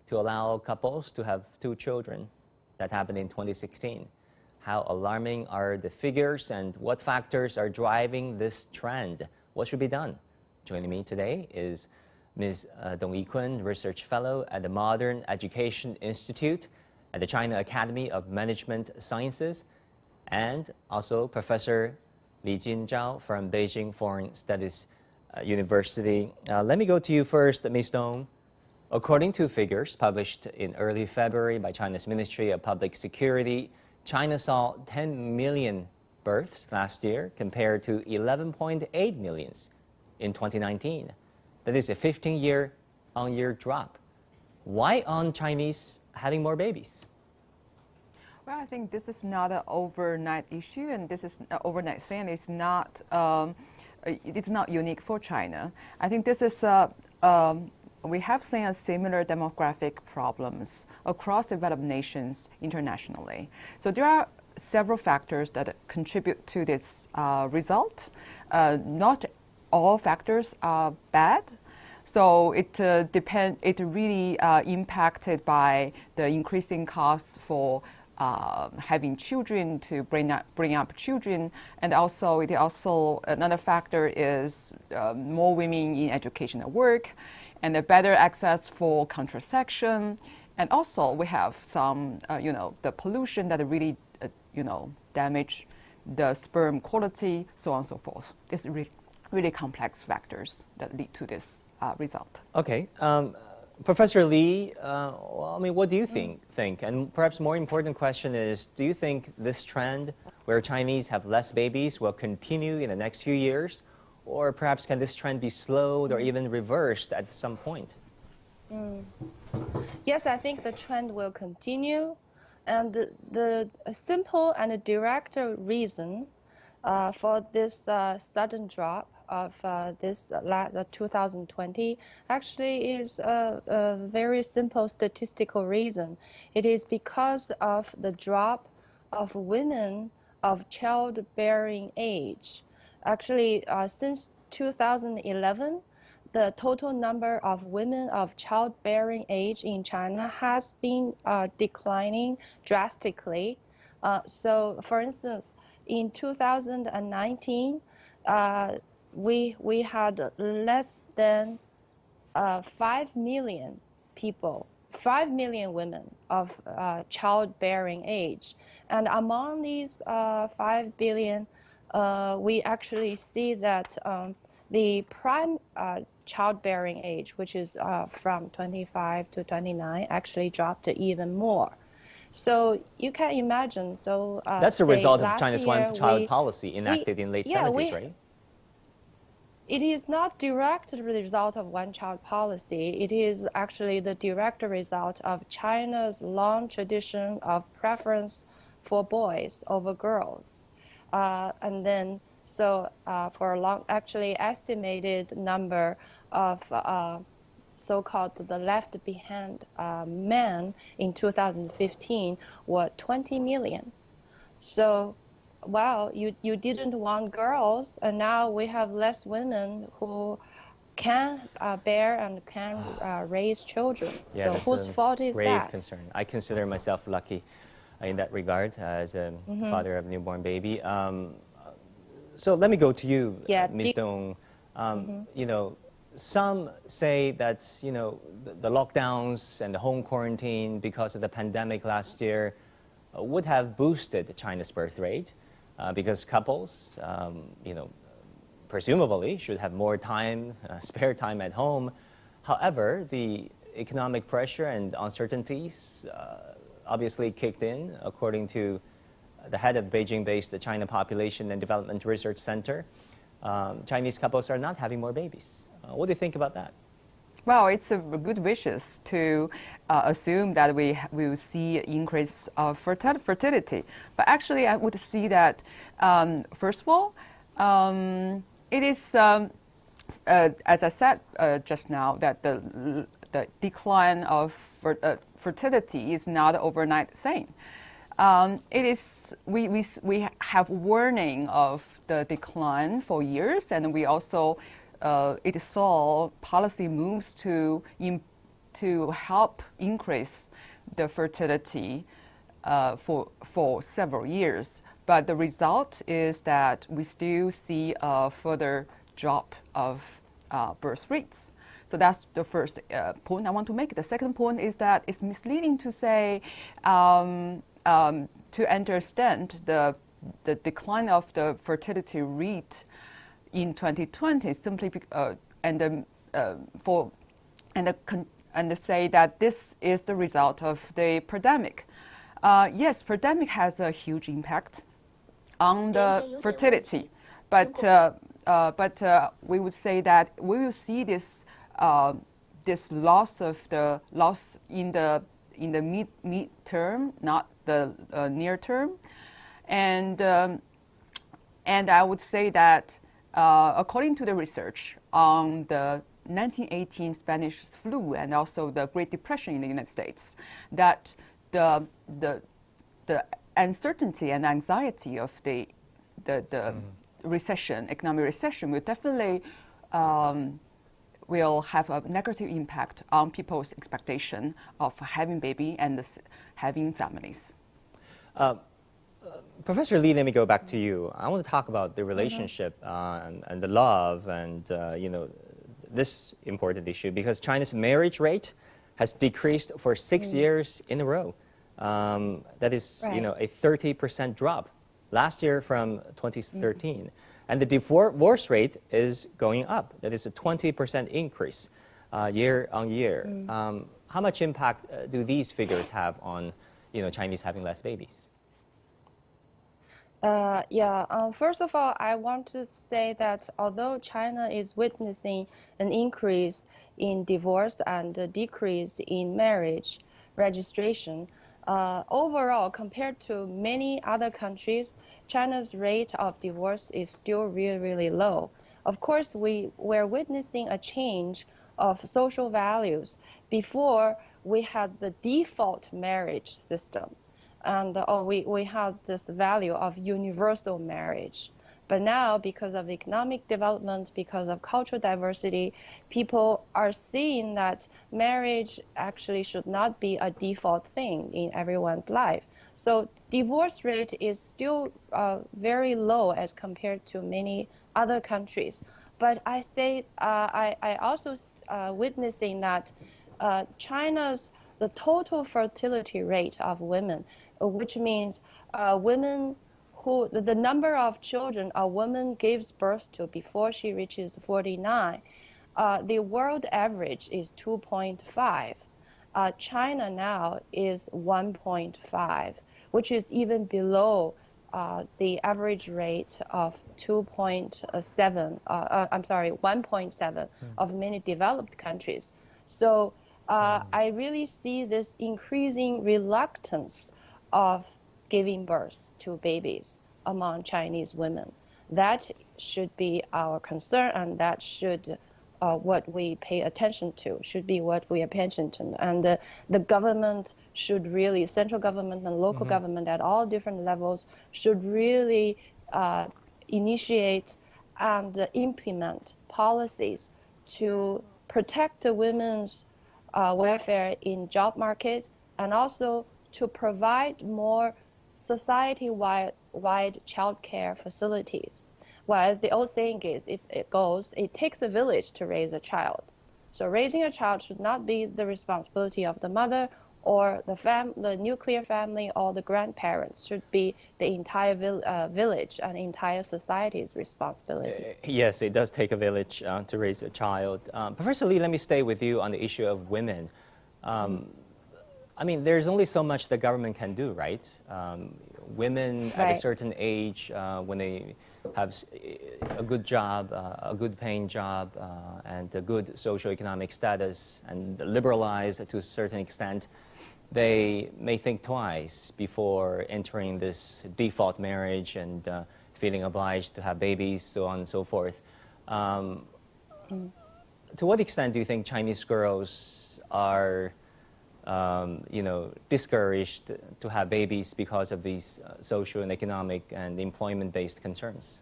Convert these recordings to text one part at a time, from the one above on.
to allow couples to have 2 children. That happened in 2016. How alarming are the figures and what factors are driving this trend? What should be done? Joining me today is Ms. Dong Yikun, Research Fellow at the Modern Education Institute at the China Academy of Management Sciences, and also Professor Jinzhao from Beijing Foreign Studies University. Let me go to you first, Ms. Dong. According to figures published in early February by China's Ministry of Public Security, China saw 10 million births last year compared to 11.8 million in 2019. That is a 15-year-on-year drop. Why aren't Chinese having more babies? Well, I think this is not an overnight issue, and this is overnight thing. It's not unique for China. I think this is we have seen a similar demographic problems across developed nations internationally. So there are several factors that contribute to this result. Not all factors are bad. So it really impacted by the increasing costs for having children, to bring up children, and also another factor is more women in education and work, and a better access for contraception, and also we have some the pollution that really damage the sperm quality, so on and so forth. This is really complex factors that lead to this result. Okay. Professor Li, what do you think? And perhaps more important question is, do you think this trend where Chinese have less babies will continue in the next few years? Or perhaps can this trend be slowed or even reversed at some point? Yes, I think the trend will continue. And the simple and direct reason for this sudden drop of this 2020 actually is a very simple statistical reason. It is because of the drop of women of childbearing age. Actually, since 2011, the total number of women of childbearing age in China has been declining drastically. So, for instance, in 2019, we had less than 5 million people, 5 million women of childbearing age. And among these 5 billion, we actually see that the prime childbearing age, which is from 25 to 29, actually dropped even more. So you can imagine. So that's a result of China's one-child policy enacted in late 70s, right? It is not direct result of one-child policy. It is actually the direct result of China's long tradition of preference for boys over girls. And then, so for a long, actually estimated number of so-called the left behind men in 2015 were 20 million. So, wow, you didn't want girls, and now we have less women who can bear and can raise children. Yeah, so whose fault is grave that? Concern. I consider myself lucky in that regard as a father of a newborn baby. So let me go to you, Ms. Dong. Some say that the lockdowns and the home quarantine because of the pandemic last year would have boosted China's birth rate because couples, presumably should have more time, spare time at home. However, the economic pressure and uncertainties obviously kicked in, according to the head of Beijing-based China Population and Development Research Center. Chinese couples are not having more babies. What do you think about that? Well, it's a good wishes to assume that we will see increase of fertility. But actually, I would see that, first of all, it is, as I said just now, that the decline of fertility is not an overnight thing. It is we have warning of the decline for years, and we also it saw policy moves to to help increase the fertility for several years. But the result is that we still see a further drop of birth rates. So that's the first point I want to make. The second point is that it's misleading to say, to understand the decline of the fertility rate in 2020 simply and say that this is the result of the pandemic. Yes, pandemic has a huge impact on the fertility, but we would say that we will see this this loss in the mid term, not the near term, and I would say that according to the research on the 1918 Spanish flu and also the Great Depression in the United States, that the uncertainty and anxiety of the recession, economic recession, will definitely will have a negative impact on people's expectation of having baby and having families. Professor Lee, let me go back to you. I want to talk about the relationship and the love and this important issue, because China's marriage rate has decreased for 6 years in a row. That is, a 30% drop last year from 2013. And the divorce rate is going up. That is a 20% increase year on year. How much impact do these figures have on Chinese having less babies? First of all, I want to say that although China is witnessing an increase in divorce and a decrease in marriage registration, overall, compared to many other countries, China's rate of divorce is still really, really low. Of course, we're witnessing a change of social values. Before, we had the default marriage system, and we had this value of universal marriage. But now, because of economic development, because of cultural diversity, people are seeing that marriage actually should not be a default thing in everyone's life. So divorce rate is still very low as compared to many other countries. But I say I also witnessing that the total fertility rate of women, which means women the number of children a woman gives birth to before she reaches 49, the world average is 2.5. China now is 1.5, which is even below the average rate of 1.7 of many developed countries. So I really see this increasing reluctance of giving birth to babies among Chinese women. That should be our concern, and that should what we pay attention to, should be what we pay attention to. And the government should really, central government and local government at all different levels should really initiate and implement policies to protect the women's welfare in job market, and also to provide more society-wide child care facilities. Well, as the old saying is, it takes a village to raise a child. So raising a child should not be the responsibility of the mother or the nuclear family or the grandparents. Should be the entire village and entire society's responsibility. Yes, it does take a village to raise a child. Professor Lee, let me stay with you on the issue of women. I mean, there's only so much the government can do, right? Women at a certain age, when they have a good job, a good paying job, and a good socioeconomic status, and liberalized to a certain extent, they may think twice before entering this default marriage and feeling obliged to have babies, so on and so forth. To what extent do you think Chinese girls are discouraged to have babies because of these social and economic and employment-based concerns?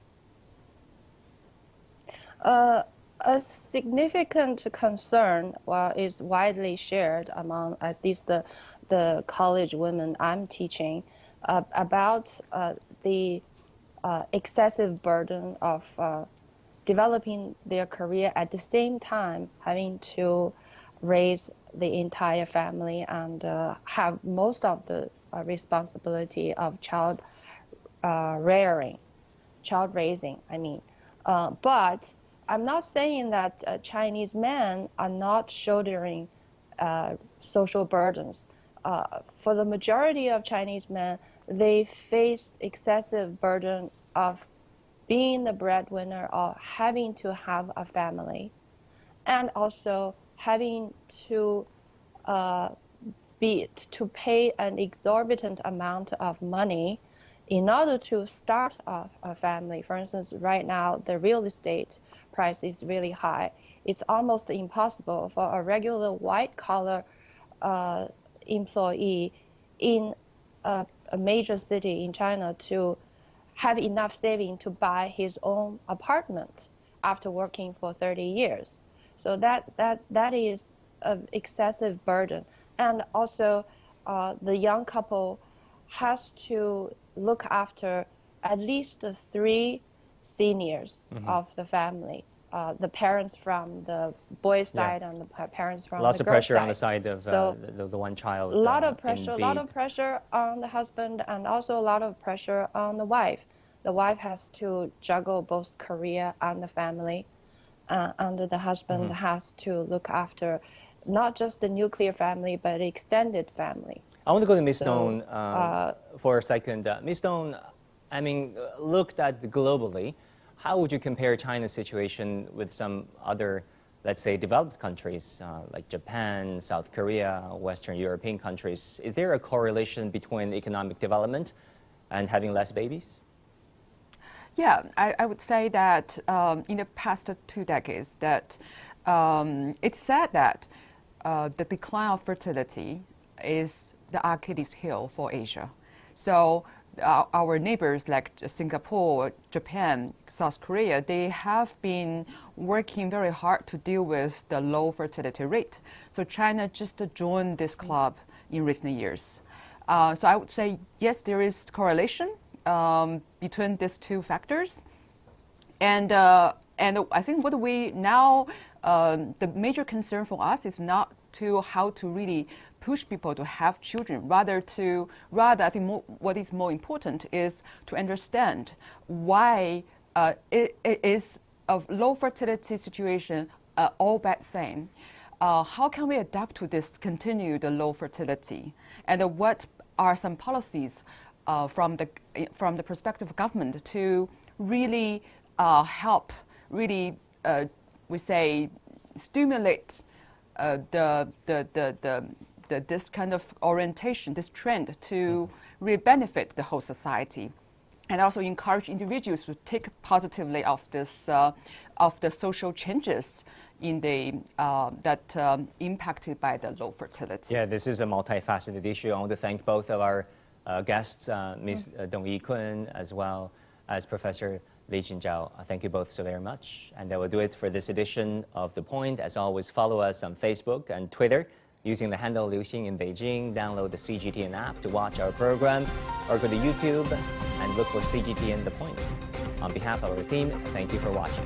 A significant concern, is widely shared among at least the college women I'm teaching about the excessive burden of developing their career at the same time having to raise the entire family and have most of the responsibility of child raising, I mean. But I'm not saying that Chinese men are not shouldering social burdens. For the majority of Chinese men, they face excessive burden of being the breadwinner or having to have a family, and also having to pay an exorbitant amount of money in order to start a family. For instance, right now the real estate price is really high. It's almost impossible for a regular white-collar employee in a major city in China to have enough saving to buy his own apartment after working for 30 years. So that is an excessive burden. And also the young couple has to look after at least 3 seniors of the family. The parents from the boys' side and the parents from Lots the of girls' pressure side. on the side of So the one child. a lot of pressure, indeed. a lot of pressure on the husband, and also a lot of pressure on the wife. The wife has to juggle both career and the family, and the husband has to look after not just the nuclear family, but extended family. I want to go to Ms. So, Stone for a second. Ms. Stone, I mean, looked at globally, how would you compare China's situation with some other, let's say, developed countries like Japan, South Korea, Western European countries? Is there a correlation between economic development and having less babies? Yeah, I would say that in the past 2 decades, that it's said that the decline of fertility is the Achilles heel for Asia. So our neighbors like Singapore, Japan, South Korea, they have been working very hard to deal with the low fertility rate. So China just joined this club in recent years. So I would say, yes, there is correlation between these 2 factors. And I think what we now, the major concern for us is not how to really push people to have children. Rather, I think what is more important is to understand why it is a low fertility situation all bad thing. How can we adapt to this continued low fertility? And what are some policies from the perspective of government to really help, really, we say, stimulate this kind of orientation, this trend to really benefit the whole society, and also encourage individuals to take positively of this of the social changes in the that impacted by the low fertility. Yeah, this is a multifaceted issue. I want to thank both of our guests, Ms. Dong Yikun, as well as Professor Li Jinzhao. Thank you both so very much. And that will do it for this edition of The Point. As always, follow us on Facebook and Twitter using the handle Liuxing in Beijing. Download the CGTN app to watch our program, or go to YouTube and look for CGTN The Point. On behalf of our team, thank you for watching.